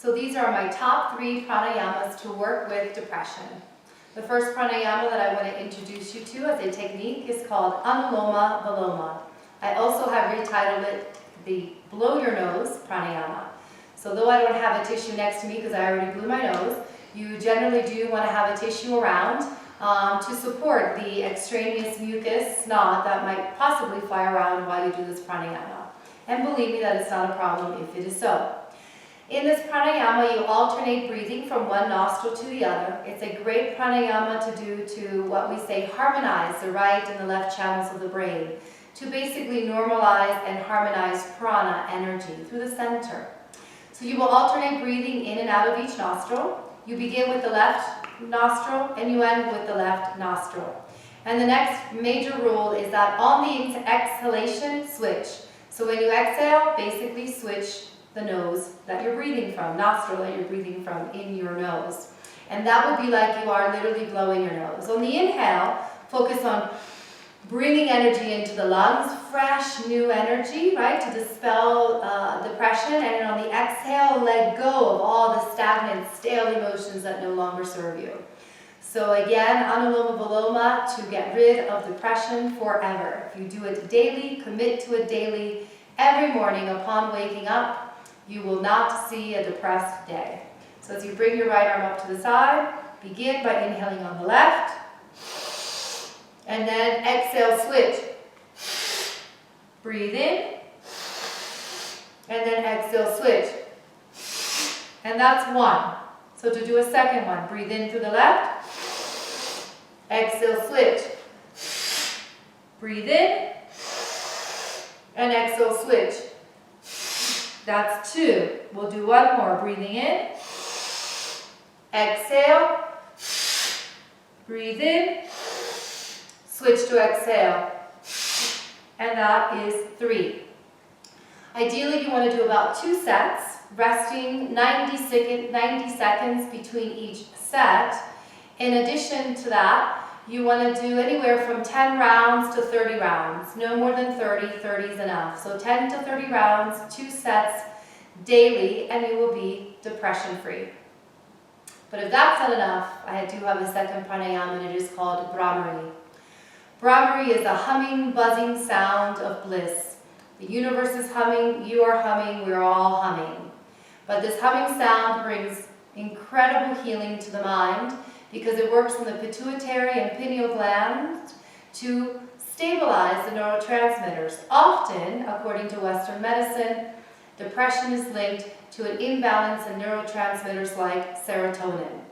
So these are my top 3 pranayamas to work with depression. The first pranayama that I want to introduce you to as a technique is called Anuloma Viloma. I also have retitled it the blow your nose pranayama. So though I don't have a tissue next to me because I already blew my nose, you generally do want to have a tissue around to support the extraneous mucus snot that might possibly fly around while you do this pranayama. And believe me that it's not a problem if it is so. In this pranayama, you alternate breathing from one nostril to the other. It's a great pranayama to do to what we say harmonize the right and the left channels of the brain, to basically normalize and harmonize prana energy through the center. So you will alternate breathing in and out of each nostril. You begin with the left nostril and you end with the left nostril. And the next major rule is that on the exhalation, switch. So when you exhale, basically switch the nose that you're breathing from, nostril that you're breathing from in your nose. And that would be like you are literally blowing your nose. On the inhale, focus on bringing energy into the lungs, fresh new energy, right, to dispel depression. And then on the exhale, let go of all the stagnant, stale emotions that no longer serve you. So again, Anuloma Viloma to get rid of depression forever. If you do it daily, commit to it daily, every morning upon waking up, you will not see a depressed day. So as you bring your right arm up to the side, begin by inhaling on the left, and then exhale, switch. Breathe in, and then exhale, switch. And that's 1. So to do a second one, breathe in through the left, exhale, switch. Breathe in, and exhale, switch. That's 2. We'll do one more. Breathing in, exhale, breathe in, switch to exhale, and that is 3. Ideally, you want to do about 2 sets, resting 90 seconds between each set. In addition to that, you want to do anywhere from 10 rounds to 30 rounds. No more than 30. 30 is enough. So 10 to 30 rounds, 2 sets daily, and you will be depression-free. But if that's not enough, I do have a second pranayama, and it is called Bhramari. Bhramari is a humming, buzzing sound of bliss. The universe is humming, you are humming, we're all humming. But this humming sound brings incredible healing to the mind, because it works on the pituitary and pineal glands to stabilize the neurotransmitters. Often, according to Western medicine, depression is linked to an imbalance in neurotransmitters like serotonin.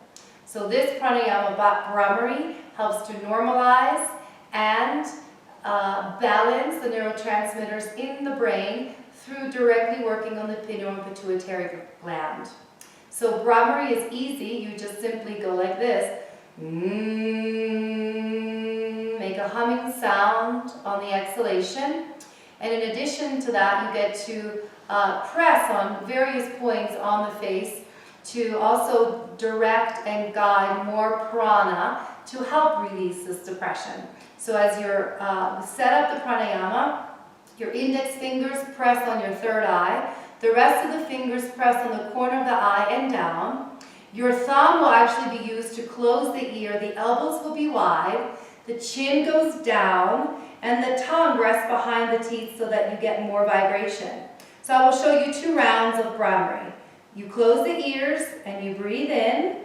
So this pranayama Bhramari helps to normalize and balance the neurotransmitters in the brain through directly working on the pineal and pituitary gland. So Bhramari is easy. You just simply go like this. Make a humming sound on the exhalation. And in addition to that, you get to press on various points on the face to also direct and guide more prana to help release this depression. So as you're set up the pranayama, your index fingers press on your third eye. The rest of the fingers press on the corner of the eye and down. Your thumb will actually be used to close the ear. The elbows will be wide. The chin goes down, and the tongue rests behind the teeth so that you get more vibration. So I will show you 2 rounds of Bhramari. You close the ears and you breathe in.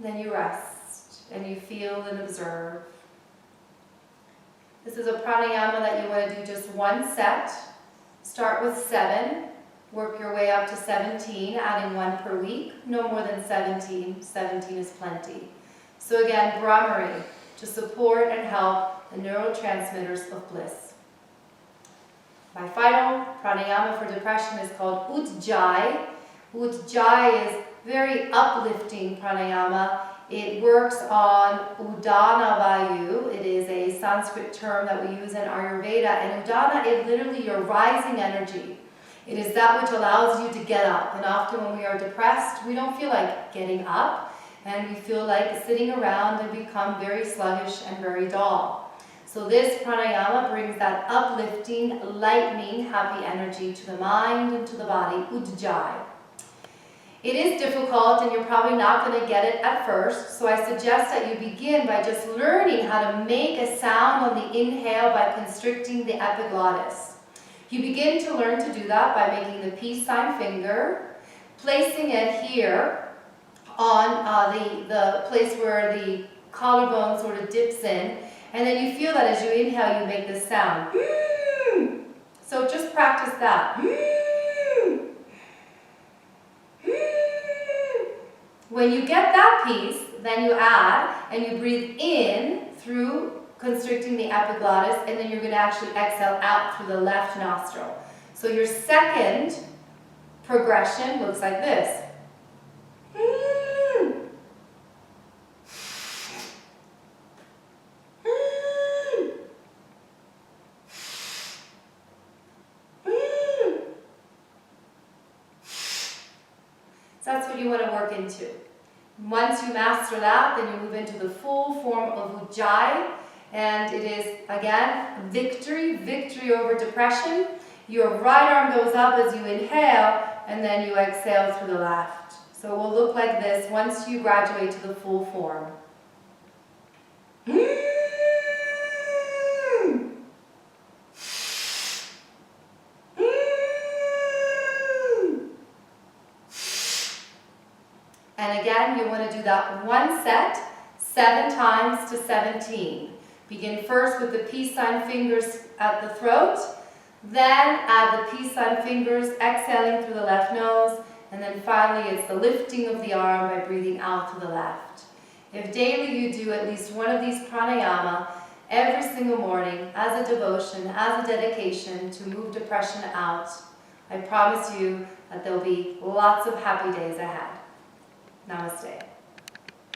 Then you rest and you feel and observe. This is a pranayama that you want to do just 1 set. Start with 7, work your way up to 17, adding 1 per week, no more than 17. 17 is plenty. So again, Bhramari, to support and help the neurotransmitters of bliss. My final pranayama for depression is called Ujjayi. Ujjayi is very uplifting pranayama. It works on Udana Vayu. It is a Sanskrit term that we use in Ayurveda. And Udana is literally your rising energy. It is that which allows you to get up. And often when we are depressed, we don't feel like getting up. And we feel like sitting around and become very sluggish and very dull. So this pranayama brings that uplifting, lightening, happy energy to the mind and to the body, Ujjayi. It is difficult and you're probably not going to get it at first, so I suggest that you begin by just learning how to make a sound on the inhale by constricting the epiglottis. You begin to learn to do that by making the peace sign finger, placing it here on the place where the collarbone sort of dips in, and then you feel that as you inhale, you make this sound. So just practice that. When you get that piece, then you add and you breathe in through constricting the epiglottis, and then you're going to actually exhale out through the left nostril. So your second progression looks like this. So that's what you want to work into. Once you master that, then you move into the full form of Ujjayi, and it is, again, victory, victory over depression. Your right arm goes up as you inhale, and then you exhale through the left. So it will look like this once you graduate to the full form. And again, you want to do that one set, 7 times to 17. Begin first with the peace sign fingers at the throat, then add the peace sign fingers, exhaling through the left nose, and then finally it's the lifting of the arm by breathing out through the left. If daily you do at least one of these pranayama every single morning as a devotion, as a dedication to move depression out, I promise you that there'll be lots of happy days ahead. Namaste.